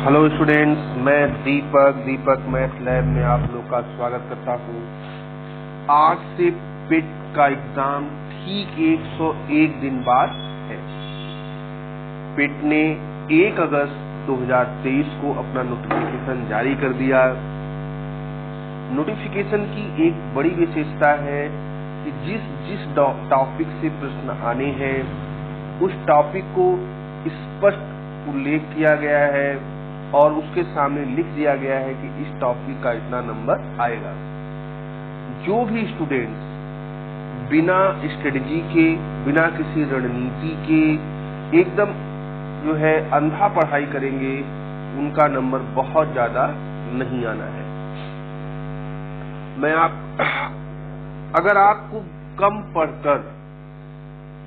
Hello students, मैं दीपक math lab में आप लोग का स्वागत करता हूँ। आज से पिट का एग्जाम ठीक 101 दिन बाद है। पिट ने 1 अगस्त 2023 को अपना नोटिफिकेशन जारी कर दिया। नोटिफिकेशन की एक बड़ी विशेषता है कि जिस टॉपिक से प्रश्न आने हैं उस टॉपिक को स्पष्ट उल्लेख किया गया है और उसके सामने लिख दिया गया है कि इस टॉपिक का इतना नंबर आएगा। जो भी स्टूडेंट्स बिना स्ट्रेटजी के, बिना किसी रणनीति के एकदम जो है अंधा पढ़ाई करेंगे, उनका नंबर बहुत ज्यादा नहीं आना है। अगर आपको कम पढ़कर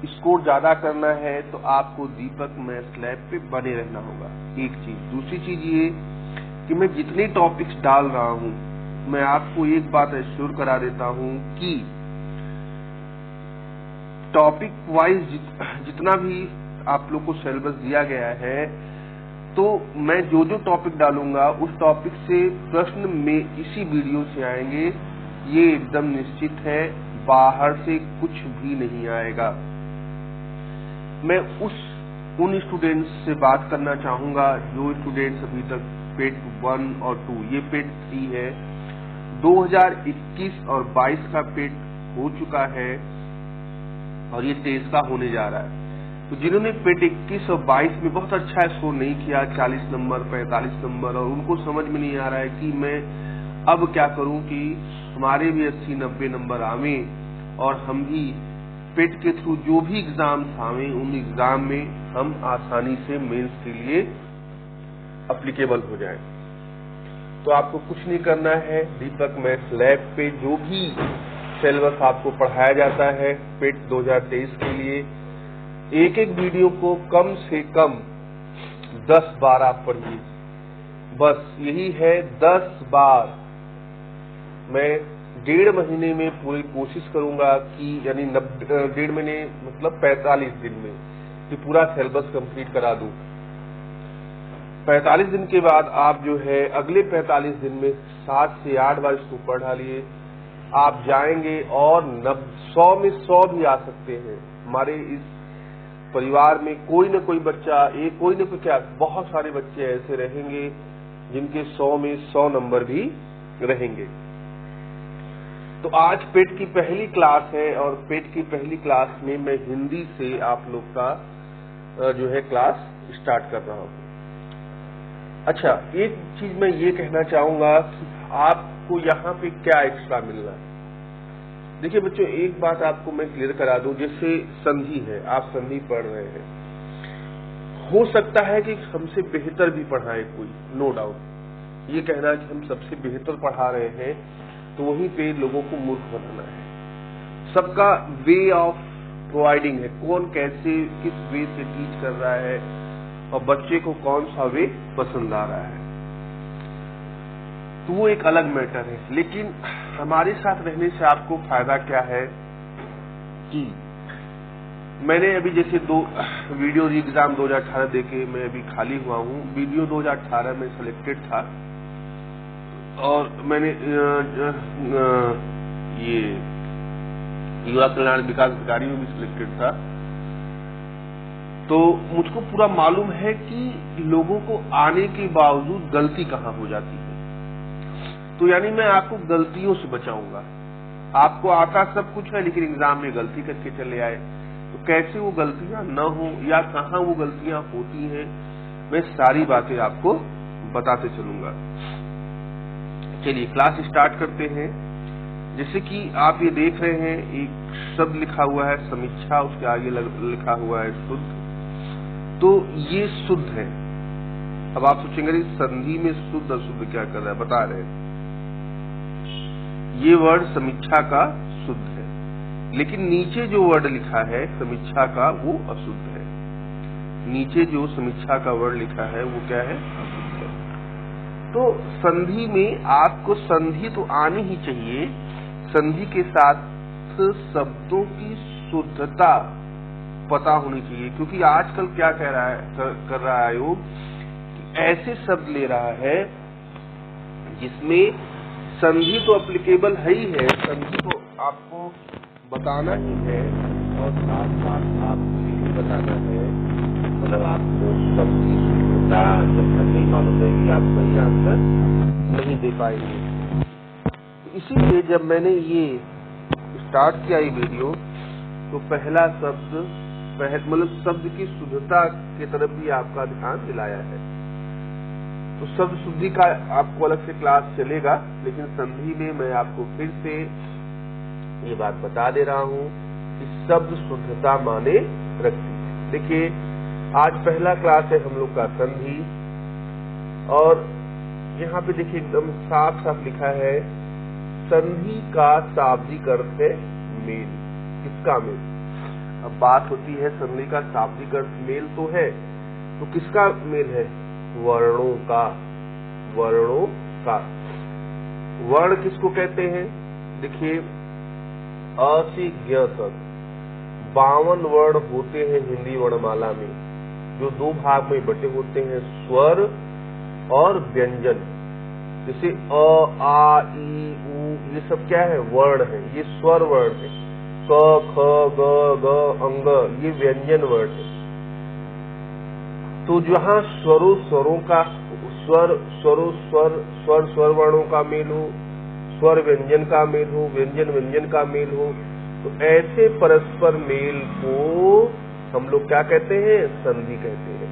स्कोर ज्यादा करना है तो आपको दीपक मैथ लैब पे बने रहना होगा। एक चीज। दूसरी चीज ये कि मैं जितने टॉपिक्स डाल रहा हूं, मैं आपको एक बात एश्योर करा देता हूं कि टॉपिक वाइज जितना भी आप लोग को सिलेबस दिया गया है, तो मैं जो टॉपिक डालूंगा उस टॉपिक से प्रश्न में इसी वीडियो से आएंगे, ये एकदम निश्चित है। बाहर से कुछ भी नहीं आएगा। मैं उन स्टूडेंट्स से बात करना चाहूंगा जो स्टूडेंट्स अभी तक पेट 1 और 2, ये पेट 3 है, 2021 और 22 का पेट हो चुका है और ये 23 का होने जा रहा है। तो जिन्होंने पेट 21 और 22 में बहुत अच्छा स्कोर नहीं किया, 40 नंबर, 45 नंबर, और उनको समझ में नहीं आ रहा है कि मैं अब क्या करूं कि हमारे भी 80-90 नंबर आवे और हम भी पेट के थ्रू जो भी एग्जाम्स आवे उन एग्जाम में हम आसानी से मेंस के लिए एप्लीकेबल हो जाएं। तो आपको कुछ नहीं करना है। दीपक मैथ लैब पे जो भी सिलेबस आपको पढ़ाया जाता है पेट 2023 के लिए, एक एक वीडियो को कम से कम 10 बार आप पढ़िए। बस यही है, 10 बार। मैं 1.5 महीने में पूरी कोशिश करूंगा कि यानी 1.5 महीने मतलब 45 दिन में कि पूरा सिलेबस कंप्लीट करा दूं। 45 दिन के बाद आप जो है अगले 45 दिन में 7 से 8 बार इसको पढ़ डालिए। आप जाएंगे और 100 में 100 भी आ सकते हैं। हमारे इस परिवार में कोई न कोई बच्चा, कोई न कोई क्या, बहुत सारे बच्चे ऐसे रहेंगे जिनके 100 में 100 नंबर भी रहेंगे। तो आज पेट की पहली क्लास है और पेट की पहली क्लास में मैं हिंदी से आप लोग का जो है क्लास स्टार्ट कर रहा हूं। अच्छा, एक चीज मैं ये कहना चाहूंगा कि आपको यहाँ पे क्या एक्स्ट्रा मिल रहा है। देखिए बच्चों, एक बात आपको मैं क्लियर करा दूं, जैसे संधि है, आप संधि पढ़ रहे हैं, हो सकता है कि हमसे बेहतर भी पढ़ाए कोई, नो डाउट। ये कहना कि हम सबसे बेहतर पढ़ा रहे हैं तो वहीं पे लोगों को मूर्ख बनाना है। सबका वे ऑफ प्रोवाइडिंग है, कौन कैसे किस वे से टीच कर रहा है और बच्चे को कौन सा वे पसंद आ रहा है, तो वो एक अलग मैटर है। लेकिन हमारे साथ रहने से आपको फायदा क्या है कि मैंने अभी जैसे 2 वीडियो एग्जाम 2018 देके मैं अभी खाली हुआ हूँ। वीडियो 2018 में सिलेक्टेड था और मैंने ये युवा कल्याण विकास अधिकारी में भी सिलेक्टेड था। तो मुझको पूरा मालूम है कि लोगों को आने के बावजूद गलती कहाँ हो जाती है। तो यानी मैं आपको गलतियों से बचाऊंगा। आपको आता सब कुछ है लेकिन एग्जाम में गलती करके चले आए, तो कैसे वो गलतियां न हो या कहाँ वो गलतियां होती हैं, मैं सारी बातें आपको बताते चलूंगा। चलिए क्लास स्टार्ट करते हैं। जैसे कि आप ये देख रहे हैं, एक शब्द लिखा हुआ है समीक्षा, उसके आगे लिखा हुआ है शुद्ध। तो ये शुद्ध है। अब आप सोचेंगे संधि में शुद्ध अशुद्ध क्या कर रहा है, बता रहे हैं। ये वर्ड समीक्षा का शुद्ध है, लेकिन नीचे जो वर्ड लिखा है समीक्षा का वो अशुद्ध है। नीचे जो समीक्षा का वर्ड लिखा है वो क्या है, अशुद्ध है। तो संधि में आपको संधि तो आनी ही चाहिए, संधि के साथ शब्दों की शुद्धता पता होनी चाहिए। क्योंकि आजकल क्या कर रहा है आयोग, ऐसे शब्द ले रहा है जिसमें संधि तो एप्लीकेबल है ही है, संधि तो आपको बताना ही है और साथ साथ आपको ये बताना है, मतलब आपको सबकी शुद्धता जब तक नहीं मालूम रहेगी आप सही आंसर नहीं दे पाएंगे। इसीलिए जब मैंने ये स्टार्ट किया ये वीडियो तो पहला शब्द मतलब शब्द की शुद्धता की तरफ भी आपका ध्यान दिलाया है। तो शब्द शुद्धि का आपको अलग से क्लास चलेगा, लेकिन संधि में मैं आपको फिर से ये बात बता दे रहा हूं कि शब्द शुद्धता माने रखती है। देखिए आज पहला क्लास है हम लोग का संधि, और यहाँ पे देखिए एकदम साफ साफ लिखा है संधि का शाब्दिक अर्थ है मेल। किसका मेल? अब बात होती है संधि का शाब्दिक अर्थ मेल तो है, तो किसका मेल है? वर्णों का। वर्णों का। वर्ण किसको कहते हैं? देखिए अ से ज्ञ तक 52 वर्ण होते हैं हिंदी वर्णमाला में, जो दो भाग में बटे होते हैं, स्वर और व्यंजन। जैसे अ आ ई उ ये सब क्या है? वर्ण है, ये स्वर वर्ण है। क ख ग ग अंग ये व्यंजन वर्ण है। तो जहां स्वरों का स्वर वर्णों का मेल हो, स्वर व्यंजन का मेल हो, व्यंजन व्यंजन का मेल हो, तो ऐसे परस्पर मेल को हम लोग क्या कहते हैं? संधि कहते हैं।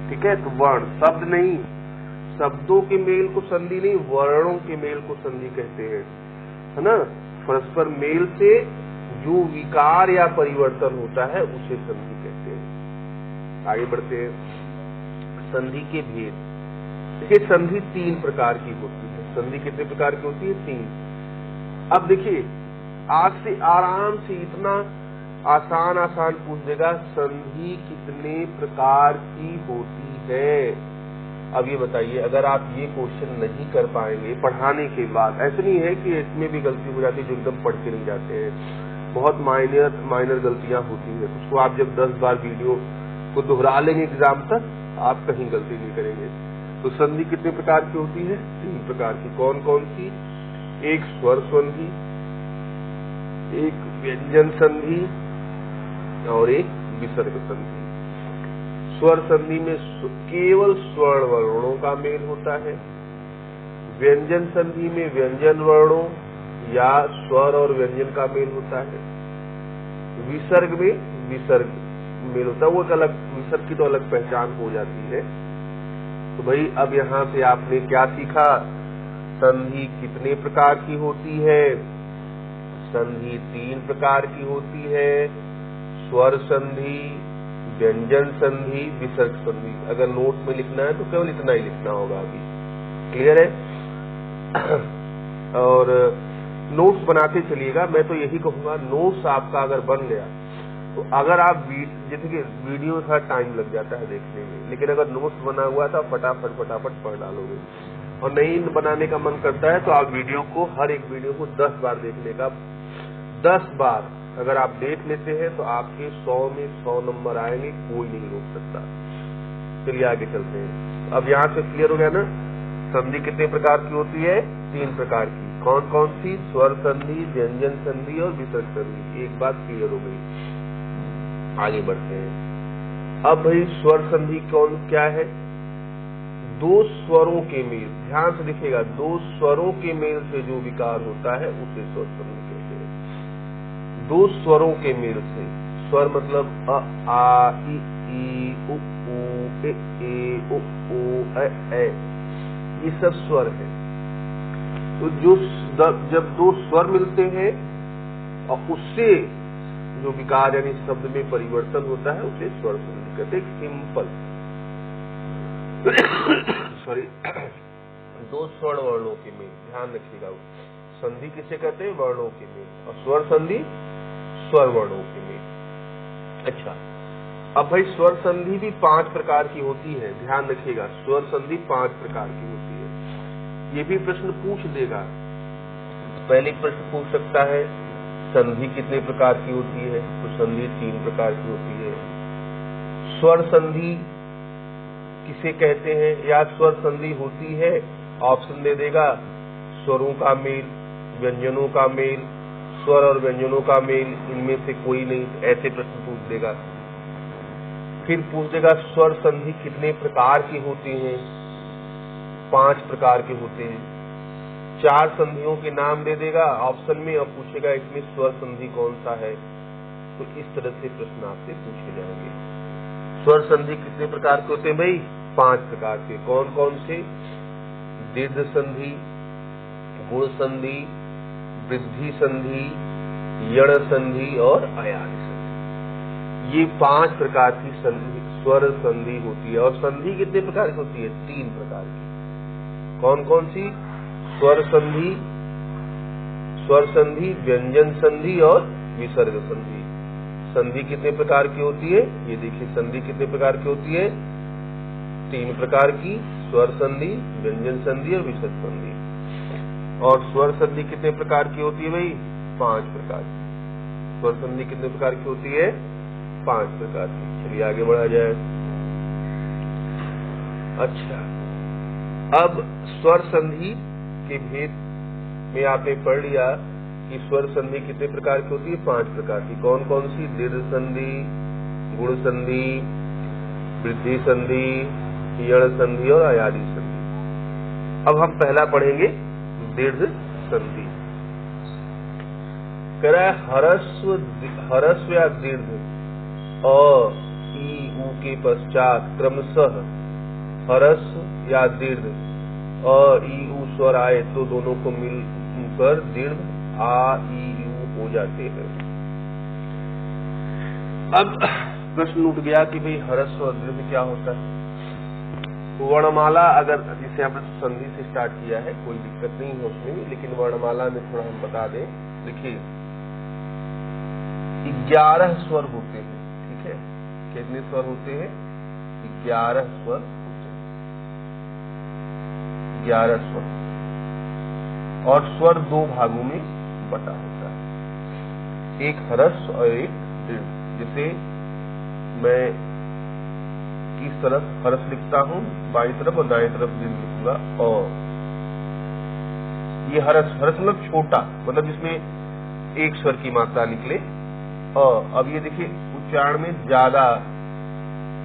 ठीक है, तो वर्ण शब्द नहीं, शब्दों के मेल को संधि नहीं, वर्णों के मेल को संधि कहते हैं, है ना। परस्पर मेल से जो विकार या परिवर्तन होता है उसे संधि कहते हैं। आगे बढ़ते हैं। संधि के भेद। देखिए संधि 3 प्रकार की होती है। संधि कितने प्रकार की होती है? 3। अब देखिए आज से आराम से इतना आसान पूछ देगा, संधि कितने प्रकार की होती है? अब ये बताइए, अगर आप ये क्वेश्चन नहीं कर पाएंगे पढ़ाने के बाद, ऐसे नहीं है कि इसमें भी गलती हो जाती है जो एकदम पढ़ के नहीं जाते हैं, बहुत माइनर गलतियां होती है, उसको आप जब 10 बार वीडियो को दोहरा लेंगे एग्जाम तक आप कहीं गलती नहीं करेंगे। तो संधि कितने प्रकार की होती है? 3 प्रकार की। कौन कौन सी? एक स्वर संधि, एक व्यंजन संधि और एक विसर्ग संधि। स्वर संधि में केवल स्वर्ण वर्णों का मेल होता है। व्यंजन संधि में व्यंजन वर्णों या स्वर और व्यंजन का मेल होता है। विसर्ग में विसर्ग मेल होता है, वो एक अलग, विसर्ग की तो अलग पहचान हो जाती है। तो भाई अब यहाँ से आपने क्या सीखा? संधि कितने प्रकार की होती है? संधि 3 प्रकार की होती है। स्वर संधि, व्यंजन संधि, विसर्ग संधि। अगर नोट में लिखना है तो केवल इतना ही लिखना होगा। अभी क्लियर है? और नोट्स बनाते चलिएगा। मैं तो यही कहूंगा, नोट्स आपका अगर बन गया तो अगर आप देखिए वीडियो थोड़ा टाइम लग जाता है देखने में, लेकिन अगर नोट्स बना हुआ तो फटाफट पढ़ डालोगे। और नहीं बनाने का मन करता है तो आप वीडियो को, हर एक वीडियो को 10 बार देखने का, 10 बार अगर आप देख लेते हैं तो आपके 100 में 100 नंबर आएंगे, कोई नहीं रोक सकता। चलिए आगे चलते हैं। अब यहाँ से क्लियर हो गया ना? संधि कितने प्रकार की होती है? 3 प्रकार की। कौन कौन सी? स्वर संधि, व्यंजन संधि और विसर्ग संधि। एक बात क्लियर हो गई। आगे बढ़ते हैं। अब भाई स्वर संधि क्या है? 2 स्वरों के मेल। ध्यान से देखिएगा, 2 स्वरों के मेल से जो विकार होता है उसे स्वर संधि कहते हैं। 2 स्वरों के मेल से। स्वर मतलब अ आ इ उ ए उ ए ये सब स्वर है। तो जब 2 स्वर मिलते हैं और उससे जो विकार यानी शब्द में परिवर्तन होता है उसे स्वर संधि कहते हैं। सिंपल सॉरी 2 स्वर्ण वर्णों के मेल, ध्यान रखिएगा। संधि किसे कहते हैं? वर्णों के मेल। और स्वर संधि स्वर वर्णों के मेल। अच्छा, अब भाई स्वर संधि भी 5 प्रकार की होती है, ध्यान रखिएगा। स्वर संधि 5 प्रकार की होती है। ये भी प्रश्न पूछ देगा। पहले प्रश्न पूछ सकता है संधि कितने प्रकार की होती है? तो संधि 3 प्रकार की होती है। स्वर संधि किसे कहते हैं, या स्वर संधि होती है, ऑप्शन दे देगा स्वरों का मेल, व्यंजनों का मेल, स्वर और व्यंजनों का मेल, इनमें से कोई नहीं, ऐसे प्रश्न पूछ देगा। फिर पूछ देगा स्वर संधि कितने प्रकार की होती हैं, 5 प्रकार के होते हैं। 4 संधियों के नाम दे देगा ऑप्शन में और पूछेगा इसमें स्वर संधि कौन सा है। तो इस तरह से प्रश्न आपसे पूछे जाएंगे। स्वर संधि कितने प्रकार के होते हैं भाई? 5 प्रकार के। कौन कौन से? दीर्घ संधि, गुण संधि, वृद्धि संधि, यण संधि और अयान संधि। ये 5 प्रकार की स्वर संधि होती है। और संधि कितने प्रकार की होती है? 3 प्रकार की। कौन कौन सी? स्वर संधि, व्यंजन संधि और विसर्ग संधि। संधि कितने प्रकार की होती है? ये देखिए संधि कितने प्रकार की होती है? 3 प्रकार की, स्वर संधि, व्यंजन संधि और विसर्ग संधि। और स्वर संधि कितने प्रकार की होती है भाई? 5 प्रकार की। स्वर संधि कितने प्रकार की होती है? 5 प्रकार की। चलिए आगे बढ़ा जाए। अच्छा, अब स्वर संधि के भेद में आपने पढ़ लिया कि स्वर संधि कितने प्रकार की होती है? 5 प्रकार की। कौन कौन सी? दीर्घ संधि, गुण संधि, वृद्धि संधि, यण संधि और अयादी संधि। अब हम पहला पढ़ेंगे दीर्घ संधि। कह रहा है हरस्व या दीर्घ अ, ई, उ के पश्चात क्रमशः हरस्व या दीर्घ अ, ई, उ स्वर आए तो दोनों को मिलकर दीर्घ आ, ई, उ हो जाते हैं। अब प्रश्न उठ गया कि भाई हरस्व और दीर्घ क्या होता है? वर्णमाला अगर जिसे हमने संधि से स्टार्ट किया है, कोई दिक्कत नहीं है उसमें, लेकिन वर्णमाला में थोड़ा हम बता दें। देखिए 11 स्वर होते हैं, ठीक है? कितने स्वर होते हैं? 11 स्वर होते हैं, 11 स्वर। और स्वर 2 भागों में बटा होता है, एक हरस्व और एक दीर्घ। जैसे मैं किस तरफ हरस लिखता हूं, बाईं तरफ, और दाईं तरफ दीर्घ लिखूंगा अ। ये हरस मतलब छोटा, मतलब जिसमें एक स्वर की मात्रा निकले अ। अब ये देखिए उच्चारण में ज्यादा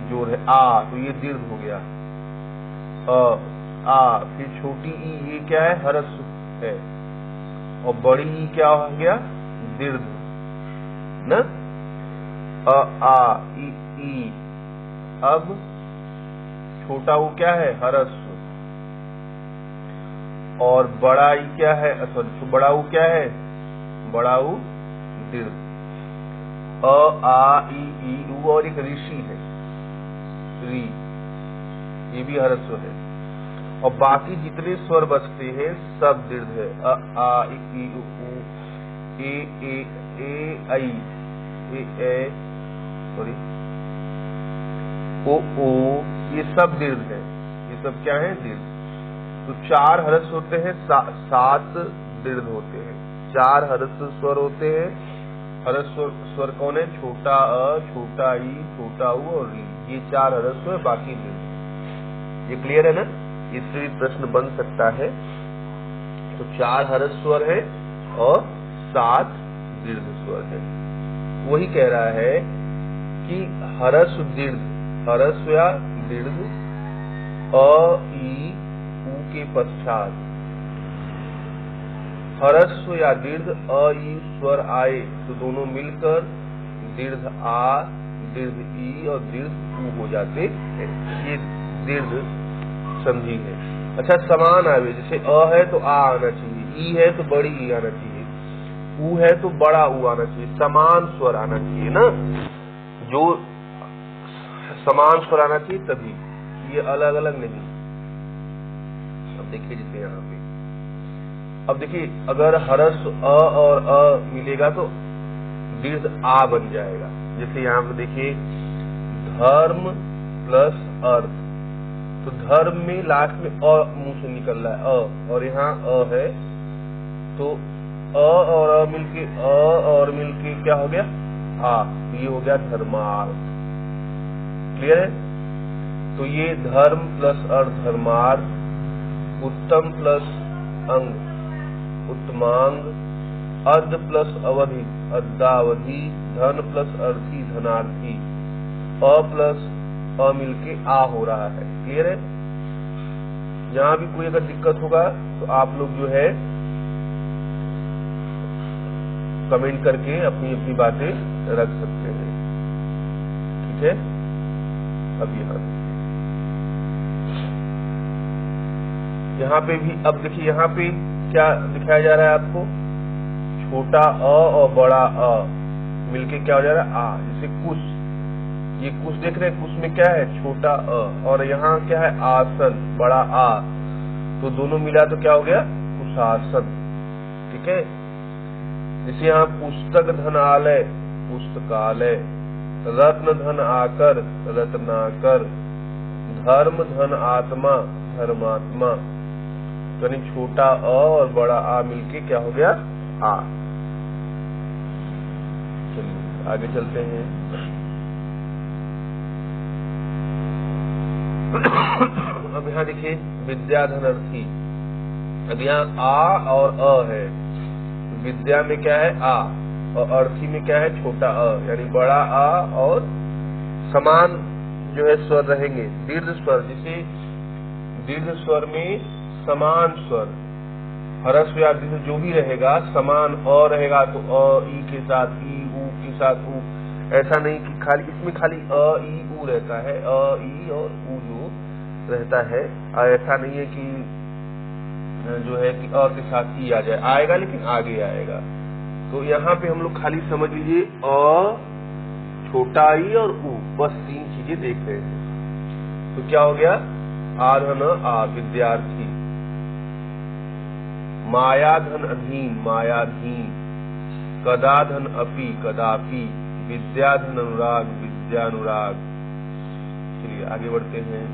जोर है आ, तो ये दीर्घ हो गया अ, आ। फिर छोटी ई, ये क्या है? हरस है। और बड़ी ई क्या हो गया? दीर्घ ना, अ, आ, ई। अब छोटा ऊ क्या है? हरस्व। और बड़ा ई क्या है? सॉरी, बड़ा ऊ क्या है? बड़ा ऊ दीर्घ। अ, आ, ई, उ और एक ऋषि है, री, ये भी हरस्व है। और बाकी जितने स्वर बचते हैं सब दीर्घ है। अ, आ, ई, उ, ए, ऐ, ए, सॉरी, ओ, ये सब दीर्घ है। ये सब क्या है? दीर्घ। तो 4 हरस्व होते हैं, 7 दीर्घ होते हैं। 4 हरस्व स्वर होते हैं। हरस्व स्वर कौन है? छोटा अ, छोटा ई, छोटा उ और री, ये 4 हरस्व है, बाकी दीर्घ। ये क्लियर है ना? इससे भी प्रश्न बन सकता है। तो 4 हरस्व स्वर है और 7 दीर्घ स्वर है। वही कह रहा है कि हरस्व दीर्घ, हरस्व या दीर्घ अ, ई, उ के पश्चात हरस्व या दीर्घ अ, ई स्वर आए तो दोनों मिलकर दीर्घ आ, दीर्घ ई और दीर्घ उ हो जाते हैं। ये दीर्घ संधि है। अच्छा, समान आवे, जैसे अ है तो आ आना चाहिए, ई है तो बड़ी ई आना चाहिए, उ है तो बड़ा उ आना चाहिए, समान स्वर आना चाहिए ना। जो समान स्वर आना चाहिए तभी, ये अलग अलग नहीं। अब देखिए जैसे यहाँ पे, अब देखिए अगर हरस्व अ और अ मिलेगा तो दीर्घ आ बन जाएगा। जैसे यहाँ पे देखिए धर्म प्लस अर्थ, तो धर्म में लास्ट में अ मुंह से निकल रहा है अ, और यहाँ अ है, तो अ और अ मिलके क्या हो गया? आ, ये हो गया धर्मार्थ। क्लियर है? तो ये धर्म प्लस अर्धधर्मार्थ, उत्तम प्लस अंग उत्तमांग, अर्ध प्लस अवधि अर्धावधि, धन प्लस अर्थी धनार्थी, अ प्लस अ मिलके आ हो रहा है। क्लियर है? जहां भी कोई अगर दिक्कत होगा तो आप लोग जो है कमेंट करके अपनी अपनी बातें रख सकते हैं। ठीक है? अब यहाँ पे भी अब देखिए यहाँ पे क्या दिखाया जा रहा है आपको, छोटा अ और बड़ा अ मिलके क्या हो जा रहा है, आ। जैसे कुश, ये कुश देख रहे हैं, कुश में क्या है, छोटा अ, और यहाँ क्या है, आसन, बड़ा आ, तो दोनों मिला तो क्या हो गया, कुशासन। ठीक है? जैसे यहाँ पुस्तक धनालय पुस्तकालय, रत्न धन आकर रत्नाकर, धर्म धन आत्मा धर्मात्मा, यानी छोटा अ और बड़ा आ मिलके क्या हो गया, आ। चलिए आगे चलते हैं। अब यहाँ देखिए विद्याधन अर्थी, अब यहाँ आ और अ है, विद्या में क्या है, आ, और अर्थी में क्या है, छोटा अ, यानी बड़ा आ और समान जो है स्वर रहेंगे, दीर्घ स्वर। जिसे दीर्घ स्वर में समान स्वर, ह्रस्व या दीर्घ जो भी रहेगा समान, अ रहेगा तो अ ई के साथ ई, उ के साथ उ, ऐसा नहीं कि खाली इसमें खाली अ ई उ रहता है, अ ई और उ जो रहता है, ऐसा नहीं है कि जो है कि अ के साथ ई आ जाए, आएगा लेकिन आगे आएगा। तो यहाँ पे हम लोग खाली समझ लीजिए अ, छोटा ई और उ, बस 3 चीजें देख रहे हैं। तो क्या हो गया, आधन आ विद्यार्थी, मायाधन अधीन मायाधीन, कदाधन अपि कदापि, विद्याधन अनुराग विद्यानुराग। चलिए आगे बढ़ते हैं।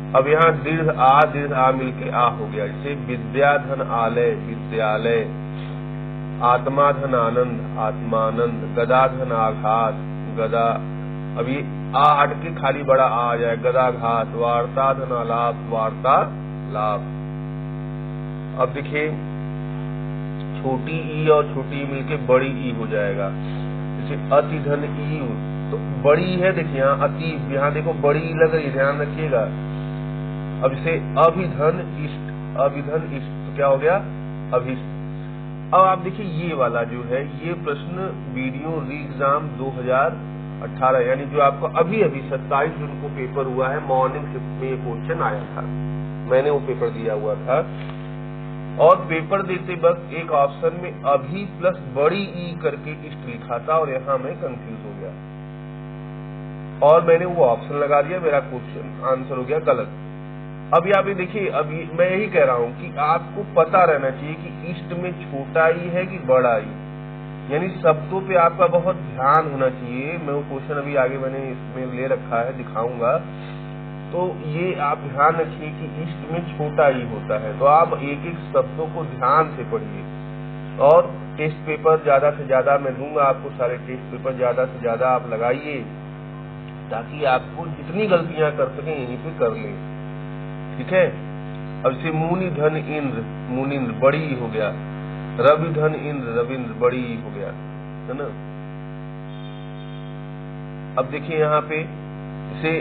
अब यहाँ दीर्घ आ मिलके आ हो गया, जैसे विद्याधन आलय विद्यालय, आत्माधन आनंद आत्मानंद, गदाधन आघात गदा, अब ये आ हट के खाली बड़ा आ जाए, गदाघात, वार्ताधन आलाप वार्ता लाभ। अब देखिए छोटी ई और छोटी ई मिलके बड़ी ई हो जाएगा, जैसे अतिधन ई, तो बड़ी है देखिए यहाँ अति, यहाँ देखो बड़ी ई लग रही है, ध्यान रखिएगा। अब इसे अभिधन इष्ट, अभिधन इष्ट, तो क्या हो गया, अभिष्ट। अब आप देखिए ये वाला जो है, ये प्रश्न वीडियो री एग्जाम 2018 यानी जो आपको अभी 27 जून को पेपर हुआ है, मॉर्निंग शिफ्ट में ये क्वेश्चन आया था, मैंने वो पेपर दिया हुआ था। और पेपर देते वक्त एक ऑप्शन में अभी प्लस बड़ी ई करके इष्ट लिखा था, और यहाँ मैं कंफ्यूज हो गया और मैंने वो ऑप्शन लगा दिया, मेरा क्वेश्चन आंसर हो गया गलत। अब यहाँ पे देखिए, अभी मैं यही कह रहा हूँ कि आपको पता रहना चाहिए कि इष्ट में छोटा ई है कि बड़ा ई, यानी शब्दों पे आपका बहुत ध्यान होना चाहिए। मैं वो क्वेश्चन अभी आगे मैंने इसमें ले रखा है, दिखाऊंगा, तो ये आप ध्यान रखिए कि इष्ट में छोटा ई होता है। तो आप एक एक शब्दों को ध्यान से पढ़िए, और टेस्ट पेपर ज्यादा से ज्यादा मैं दूंगा आपको, सारे टेस्ट पेपर ज्यादा से ज्यादा आप लगाइए, ताकि आपको जितनी गलतियां कर सकें यहीं पे कर लें। ठीक है? अब जैसे मुनि धन इंद्र, मुनिंद्र बड़ी हो गया, रवि धन इंद्र, रविंद्र बड़ी हो गया, है ना। अब देखिए यहाँ पे जैसे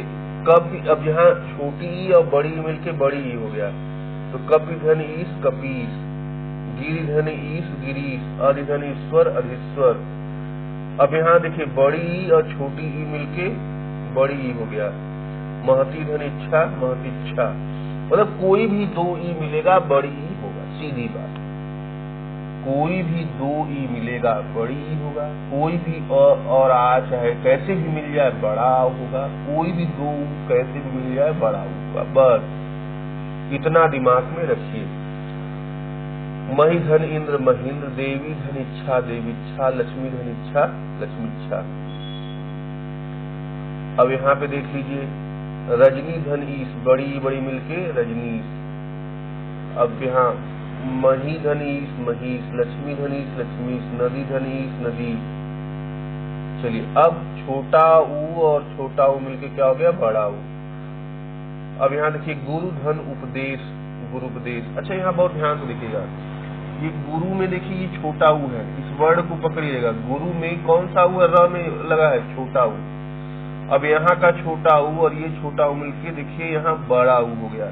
कपि, अब यहाँ छोटी ई और बड़ी मिलके बड़ी ई हो गया, तो कपि धन ईश कपीश, गिरि धन ईश गिरीश, अधिधन ईश्वर अधिश्वर। अब यहाँ देखिए बड़ी ई और छोटी ई मिलके बड़ी ई हो गया, महती धन इच्छा महतीच्छा, मतलब कोई भी 2 ई मिलेगा बड़ी ई होगा, सीधी बात। कोई भी 2 ई मिलेगा बड़ी ई होगा, कोई भी अ और आ चाहे कैसे भी मिल जाए बड़ा होगा, कोई भी 2 कैसे भी मिल जाए बड़ा होगा, बस इतना दिमाग में रखिए। मही धन इंद्र महेंद्र, देवी धन इच्छा देवीच्छा, लक्ष्मी धन इच्छा लक्ष्मीच्छा। अब यहाँ पे देख लीजिए रजनी धन ईश, बड़ी बड़ी मिलके रजनीश। अब यहाँ मही धन ईश महीश, लक्ष्मी धन ईश लक्ष्मीश, नदी धन ईश नदी, चलिए अब छोटा ऊ और छोटा ऊ मिलके क्या हो गया, बड़ा ऊ। अब यहाँ देखिए गुरु धन उपदेश, गुरु उपदेश। अच्छा यहाँ बहुत ध्यान से देखिएगा, ये गुरु में देखिए ये छोटा ऊ है, इस वर्ड को पकड़िएगा। गुरु में कौन सा ऊ है, र में लगा है छोटा ऊ। अब यहाँ का छोटा ऊ और ये छोटा ऊ मिलके देखिए यहाँ बड़ा ऊ हो गया।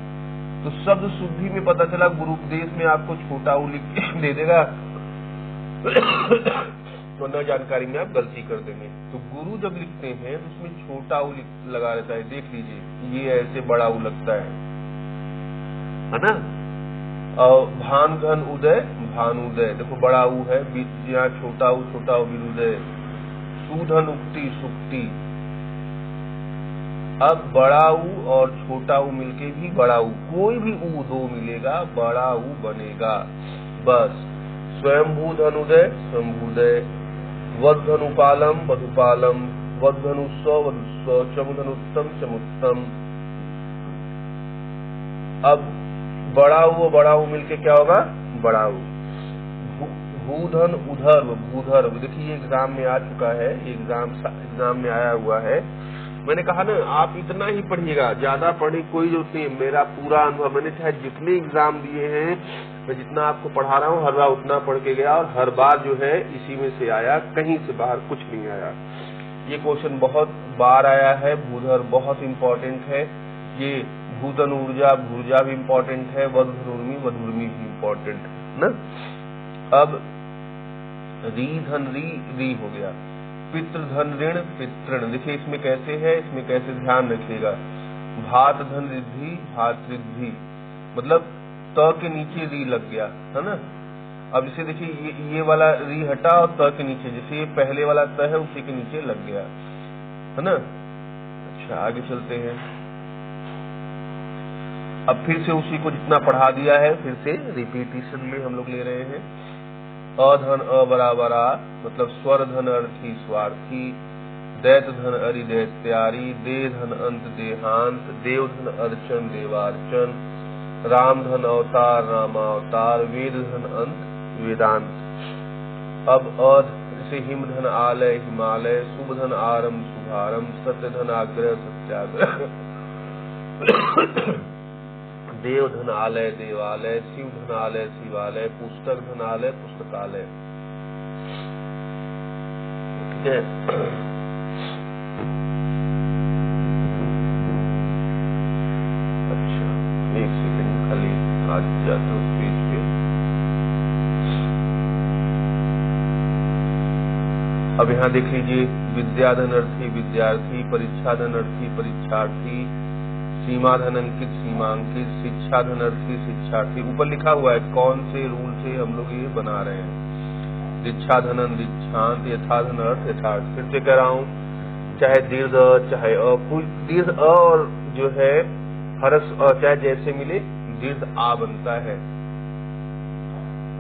तो शब्द शुद्धि में पता चला गुरु उपदेश में आपको छोटा ऊ लिख के दे देगा तो न जानकारी में आप गलती कर देंगे। तो गुरु जब लिखते हैं तो उसमें छोटा ऊ लगा रहता है, देख लीजिए ये ऐसे बड़ा ऊ लगता है ना। और भान घन उदय, भानुदय, देखो बड़ा ऊ है, यहाँ छोटा ऊ विरुदय। सुधन उक्ति, सुक्ति। अब बड़ा ऊ और छोटा ऊ मिलके भी बड़ा ऊ, कोई भी ऊ दो मिलेगा बड़ा ऊ बनेगा बस। स्वयंभू धनुदय, स्वयंभूदय। वधनुपालम, वधुपालम। वधनुस्व, वधुस्व। चमुधनुत्तम, चमुत्तम। अब बड़ा ऊ मिलके क्या होगा, बड़ा ऊ। भूधन उधर्व, भूधर्व। देखिए एग्जाम में आ चुका है, एग्जाम में आया हुआ है। मैंने कहा ना आप इतना ही पढ़िएगा, ज्यादा पढ़ने की कोई जरूरत नहीं है। मेरा पूरा अनुभव, मैंने चाहे जितने एग्जाम दिए हैं, मैं जितना आपको पढ़ा रहा हूँ हर बार उतना पढ़ के गया और हर बार जो है इसी में से आया, कहीं से बाहर कुछ नहीं आया। ये क्वेश्चन बहुत बार आया है। भूधर बहुत इंपॉर्टेंट है। ये भूधन ऊर्जा, भूर्जा भी इंपॉर्टेंट है। वधुर्मी, वधुर्मी भी इंपॉर्टेंट है ना। अब री धन री हो गया। पितृधन ऋण, पितृण। देखिए इसमें कैसे है, इसमें कैसे ध्यान रखिएगा। भात धन रिद्धि, भातृद्धि, मतलब त के नीचे री लग गया है ना। अब इसे देखिए ये वाला री हटा और त के नीचे, जैसे ये पहले वाला त है उसी के नीचे लग गया है ना। अच्छा आगे चलते हैं। अब फिर से उसी को जितना पढ़ा दिया है फिर से रिपीटिशन में हम लोग ले रहे हैं। अधन अबराबरा, मतलब स्वर धन अर्थी स्वार्थी। दैत धन अरि दैत्यारी। दे धन अंत देहांत। देव धन अर्चन देवार्चन। राम धन अवतार रामावतार। वेद धन अंत वेदांत। अब अध जैसे हिम धन आलय हिमालय। शुभ धन आरंभ शुभारंभ। सत्य धन आग्रह सत्याग्रह। देव धन आलय देवालय। शिव धन आलय शिवालय। पुस्तक धन आलय पुस्तकालय। ठीक है। अच्छा एक सेकंड खाली आज जाते उस पेज पे। अब यहाँ देख लीजिए विद्याधन अर्थी विद्यार्थी। परीक्षा धन अर्थी परीक्षार्थी। सीमा धन अंकित सीमांकित। शिक्षा धन अर्थी शिक्षार्थी। ऊपर लिखा हुआ है कौन से रूल से हम लोग ये बना रहे हैं। दीक्षा धनन दीक्षांत। यथा धन अर्थ यथार्थ। फिर से कह रहा हूँ, चाहे दीर्घ चाहे कोई दीर्घ और जो है हरस चाहे जैसे मिले दीर्घ आ बनता है।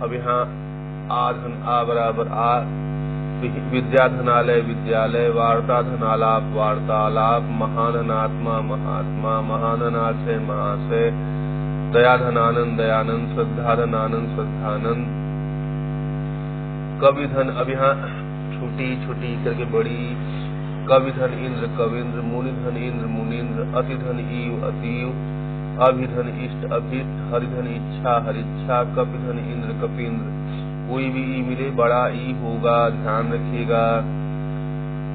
अब यहाँ आ धन आ बराबर आ। विद्या धनालय विद्यालय। वार्ता धनालाप वार्तालाप। महाधनात्मा महात्मा। महाधनाशय महाशय। दया धनानंद दयानंद। श्रद्धा धनानंद श्रद्धानंद। कवि धन, अब यहाँ छोटी छोटी करके बड़ी। कवि धन इंद्र कविंद्र। मुनि धन इंद्र मुनिंद्र। अति धन ईव अतीव। अभिधन इष्ट अभिष्ट। हरिधन इच्छा हरिच्छा। कपि धन इंद्र कपिंद्र। कोई भी ई मिले बड़ा ई होगा, ध्यान रखिएगा।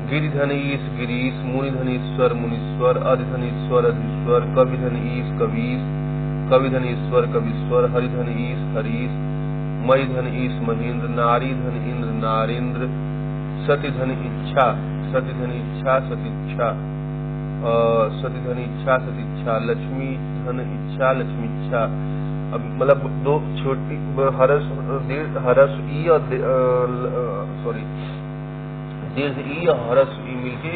गिरिधन ईश गिरीश। मुनिधन ईश्वर मुनीश्वर। अधिधन ईश्वर अधीश्वर। कविधन ईश कवीश। कविधन ईश्वर कवीश्वर। हरिधन ईश हरीश। मईधन ईश महेंद्र। नारी धन इंद्र नारेंद्र। सतिधन इच्छा सतिधन इच्छा सतिच्छा। सतिधन इच्छा सतिच्छा। लक्ष्मी धन इच्छा लक्ष्मी इच्छा। अब मतलब दो छोटी हरस हरस ई और सॉरी दीर्घ ई और हरस ई मिलके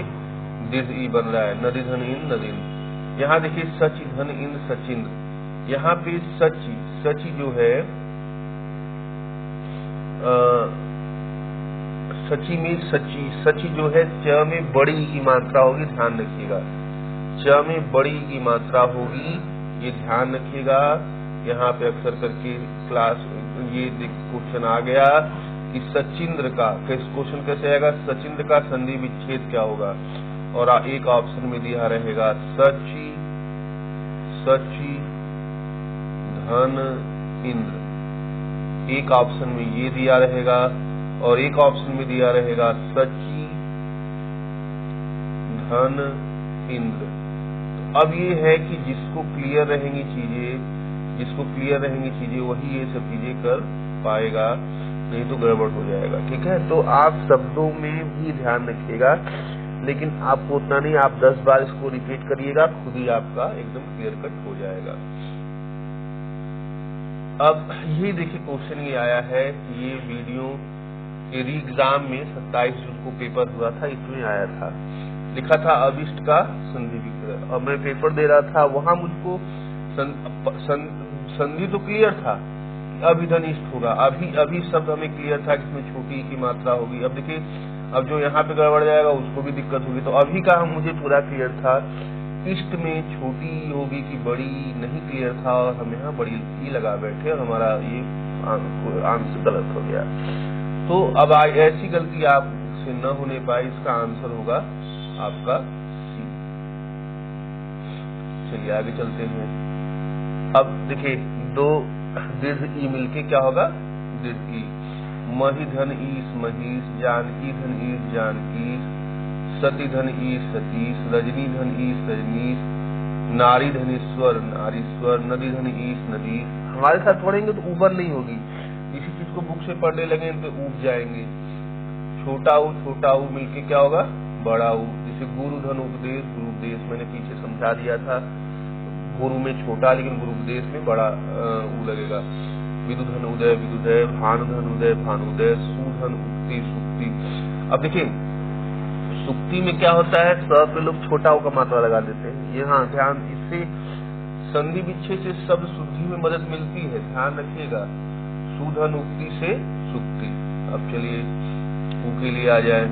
दीर्घ ई बन रहा है। नदी धन इन नदीन। यहाँ देखिए सची धन इन सचिंद्र। यहाँ पे सची सची जो है सची में सची सची जो है च में बड़ी की मात्रा होगी, ध्यान रखिएगा। च में बड़ी की मात्रा होगी, ये ध्यान रखिएगा। यहाँ पे अक्सर करके क्लास ये क्वेश्चन आ गया कि सचिंद्र का क्वेश्चन कैसे आएगा, सचिंद्र का संधि विच्छेद क्या होगा, और एक ऑप्शन में दिया रहेगा सची धन इंद्र, एक ऑप्शन में ये दिया रहेगा और एक ऑप्शन में दिया रहेगा सची धन इंद्र। तो अब ये है कि जिसको क्लियर रहेंगी चीजें वही ये सब चीजें कर पाएगा, नहीं तो गड़बड़ हो जाएगा। ठीक है, तो आप शब्दों में भी ध्यान रखिएगा, लेकिन आपको उतना नहीं, आप 10 बार इसको रिपीट करिएगा, खुद ही आपका एकदम क्लियर कट हो जाएगा। अब ये देखिए क्वेश्चन ये आया है कि ये वीडियो के री एग्जाम में 27 जून को पेपर हुआ था, इसमें आया था, लिखा था अविष्ट का संधि विग्रह। और मैं पेपर दे रहा था, वहां मुझको संधि तो क्लियर था, अभिधनिष्ठ होगा, अभी शब्द हमें क्लियर था कि इसमें छोटी की मात्रा होगी। अब देखिए, अब जो यहाँ पे गड़बड़ जाएगा उसको भी दिक्कत होगी। तो अभी का मुझे पूरा क्लियर था, इष्ट में छोटी होगी कि बड़ी नहीं क्लियर था, और हम यहाँ बड़ी ही लगा बैठे और हमारा ये आंसर गलत हो गया। तो अब ऐसी गलती आपसे न होने पाए, इसका आंसर होगा आपका सी। चलिए आगे चलते हैं। अब देखिए, दो दीर्घ ई मिलके क्या होगा, दीर्घ ई। मही धन ईस महीस, जानकी धन ईस जानकीस, सती धन ईस सतीश, रजनी धन ईस रजनीश, नारी धनेश्वर नारीश्वर, नदी धन ईस नदीश। हमारे साथ पढ़ेंगे तो ऊपर नहीं होगी, इसी चीज को बुक से पढ़ने लगे तो ऊब जाएंगे। छोटा ऊ मिलके क्या होगा, बड़ा ऊ। जैसे गुरु धन उपदेश गुरुपदेश, मैंने पीछे समझा दिया था, गुरु में छोटा लेकिन गुरुपदेश में बड़ा ऊ लगेगा। विदुधन उदय विदुदय, भानुधन उदय भानुदय, सुधन उक्ति सुक्ति। अब देखिए, सुक्ति में क्या होता है, स पे लोग छोटा ऊ का मात्रा लगा देते हैं। यहाँ ध्यान, इससे संधि विच्छेद से शब्द शुद्धि में मदद मिलती है, ध्यान रखिएगा। सुधन उक्ति से सुक्ति। अब चलिए ऊ के लिए आ जाए,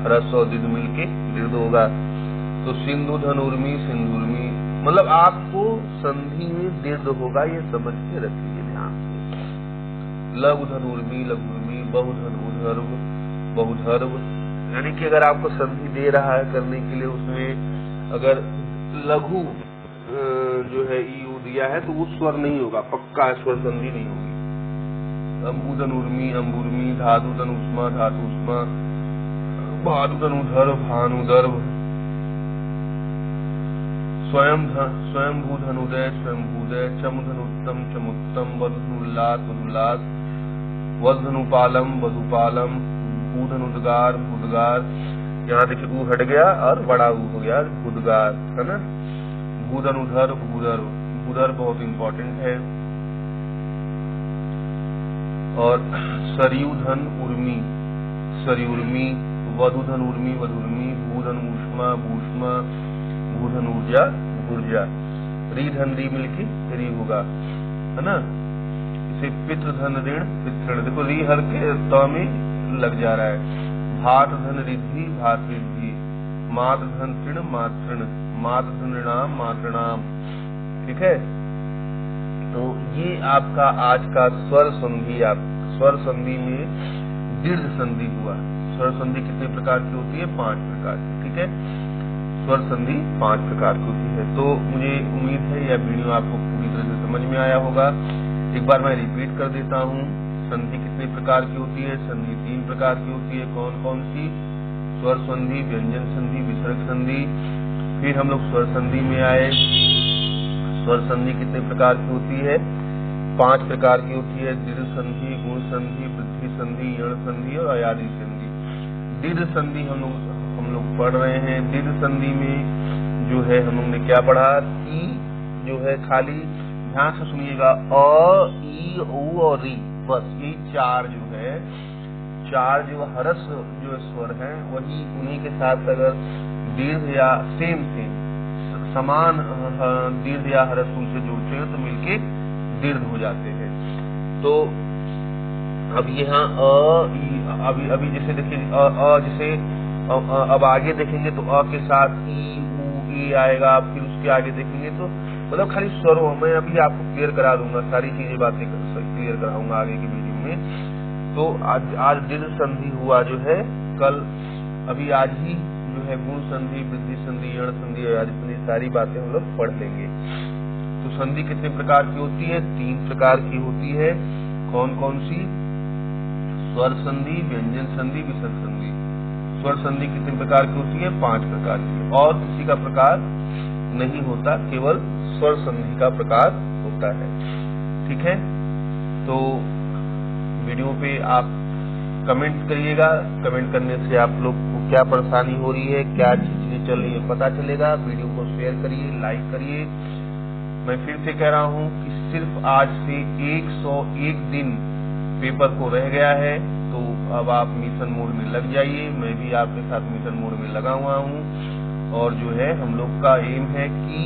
ह्रस्व और दीर्घ मिलके दीर्घ होगा, तो सिंधु धन उर्मी सिंधुर्मी। मतलब आपको संधि में दीर्घ होगा, ये समझ के रखिए ध्यान से। लघु धन उर्मी लघुर्मी, बहुधन उधर्व बहुधर्व। यानी कि अगर आपको संधि दे रहा है करने के लिए, उसमें अगर लघु जो है ई दिया है तो वो स्वर नहीं होगा, पक्का स्वर संधि नहीं होगी। अम्बुधन उर्मी अम्बुर्मी, धातुधन उष्मा धातु उष्मा, भानुधन उधर्व भानुधर्व, स्वयंभू धनुदय स्वयंभूदय, चमुधन उत्तम चमुत्तम, वधुधन उल्लास वधुल्लास, वधुधन उपालम वधुपालम, भूधन उद्गार भूदगार। यहाँ देखिए ऊ हट गया और बड़ा ऊ हो गया भूदगार, है ना। भूधन उधर भूधर, भूधर बहुत इंपॉर्टेंट है। और सरयुधन उर्मी सरयुर्मी, वधुधन उर्मी वधुर्मी, भूधन ऊष्मा भूष्मा, भूधन ऊर्जा ऊर्जा। रीधन री मिलके री होगा, है ना। इसे पितृधन ऋण पितृण, देखो री हर के त में लग जा रहा है। भात धन रिद्धि भात रिद्धि, मात धन तृण मातृण, मात धन ऋणाम मातृणाम। ठीक है, तो ये आपका आज का स्वर संधि। आप स्वर संधि में दीर्घ संधि हुआ। स्वर संधि कितने प्रकार की होती है, 5 प्रकार की। ठीक है, स्वर संधि 5 प्रकार की होती है। तो मुझे उम्मीद है यह वीडियो आपको पूरी तरह से समझ में आया होगा। एक बार मैं रिपीट कर देता हूँ, संधि कितने प्रकार की होती है। संधि 3 प्रकार की होती है। कौन कौन सी, स्वर संधि, व्यंजन संधि, विसर्ग संधि। फिर हम लोग स्वर संधि में आए। स्वर संधि कितने प्रकार की होती है, 5 प्रकार की होती है। दीर्घ संधि, गुण संधि, वृद्धि संधि, यण संधि और अयादि संधि। दीर्घ संधि हम लोग पढ़ रहे हैं। दीर्घ संधि में जो है हम लोग ने क्या पढ़ा कि जो है, खाली ध्यान से सुनिएगा, अ ई उ और री, बस ये 4 जो है, 4 जो हरस जो स्वर है, वही उन्हीं के साथ अगर दीर्घ या सेम समान दीर्घ या हरस से जोड़ते हैं तो मिलके दीर्घ हो जाते हैं। तो अब यहाँ अभी जैसे देखिए जैसे अब आगे देखेंगे तो अ के साथ ई उ ए आएगा, फिर उसके आगे देखेंगे तो मतलब खाली स्वरों, मैं अभी आपको क्लियर करा दूंगा, सारी चीजें बातें क्लियर कराऊंगा आगे की वीडियो में। तो आज दीर्घ संधि हुआ जो है, कल अभी आज ही जो है गुण संधि, वृद्धि संधि, यण संधि, अयादि संधि, सारी बातें हम लोग पढ़ लेंगे। तो संधि कितने प्रकार की होती है? 3 प्रकार की होती है। कौन कौन सी? स्वर संधि, व्यंजन संधि, विसर्ग संधि। स्वर संधि कितने प्रकार की होती है? 5 प्रकार की, और किसी का प्रकार नहीं होता, केवल स्वर संधि का प्रकार होता है। ठीक है, तो वीडियो पे आप कमेंट करिएगा। कमेंट करने से आप लोग को क्या परेशानी हो रही है, क्या चीजें चल रही है, पता चलेगा। वीडियो को शेयर करिए, लाइक करिए। मैं फिर से कह रहा हूं कि सिर्फ आज से 101 दिन पेपर को रह गया है, तो अब आप मिशन मोड में लग जाइए। मैं भी आपके साथ मिशन मोड में लगा हुआ हूं, और जो है हम लोग का एम है कि